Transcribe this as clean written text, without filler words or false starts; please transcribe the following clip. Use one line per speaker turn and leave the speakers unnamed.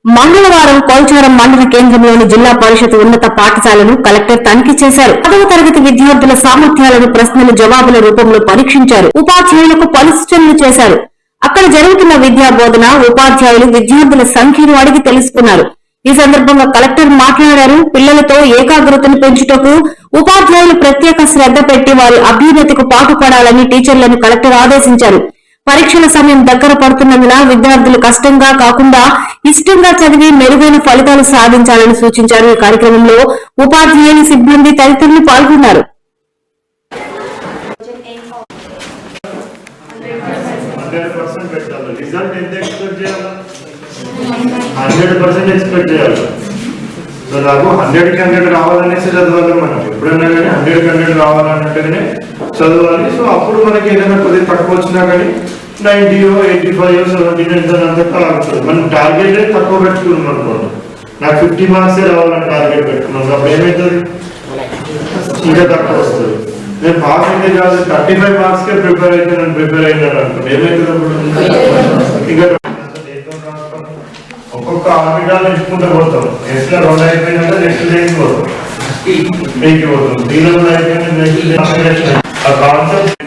మంగళవారం పోల్చారం మండల కేంద్రంలోని జిల్లా పరిషత్ ఉన్నత పాఠశాలను కలెక్టర్ తనిఖీ చేశారు. 10వ తరగతి విద్యార్థుల సామర్థ్యాలను ప్రశ్నలు జవాబుల రూపంలో పరీక్షించారు. ఉపాధ్యాయులకు పలు సూచనలు చేశారు. అక్కడ జరుగుతున్న విద్యా బోధన, ఉపాధ్యాయులు విద్యార్థుల సంఖ్యను అడిగి తెలుసుకున్నారు. ఈ సందర్భంగా కలెక్టర్ మాట్లాడారు. పిల్లలతో ఏకాగ్రతను పెంచుటకు ఉపాధ్యాయులు ప్రత్యేక శ్రద్ధ పెట్టి వారి అభ్యున్నతికి పాటుపడాలని టీచర్లను కలెక్టర్ ఆదేశించారు. పరీక్షల సమయం దగ్గర పడుతున్నందున విద్యార్థులు కష్టంగా కాకుండా ఇష్టంగా చదివి మెరుగైన ఫలితాలు సాధించాలని సూచించారు. ఈ కార్యక్రమంలో ఉపాధ్యాయులు, సిబ్బంది తదితరులు పాల్గొన్నారు.
సో నాకు 100కి 100 రావాలనేసి చదవాలి. మనం ఎప్పుడైనా కానీ 100కి 100 రావాలన్నట్టుగానే చదవాలి. సో అప్పుడు మనకి ఏదైనా కొద్దిగా తక్కువ వచ్చినా కానీ 90, 85, 70 అంతా ఆగుతుంది. మనం టార్గెట్ తక్కువ పెట్టుకున్నాం అనుకోండి. నాకు 50 మార్క్సే రావాలని టార్గెట్ పెట్టుకున్నాను. అప్పుడు ఏమవుతుంది? ఇంకా తక్కువ వస్తుంది. నేను పాస్ అయితే కాదు 35 మార్క్స్కే ప్రిపేర్ అయితే నేను ప్రిపేర్ అయినాను అనుకోండి. ఏమవుతుంది అప్పుడు? ఇంకా ఒక్కొక్క ఆర్బిటాలు ఎంచుకుంటూ పోతాం. ఎట్లా 2 అయిపోయినాక నెక్స్ట్ డేకి పోతాం, పోతాం. దీనిలో కూడా అయిపోయినా నెక్స్ట్ ఆ కాన్సెప్ట్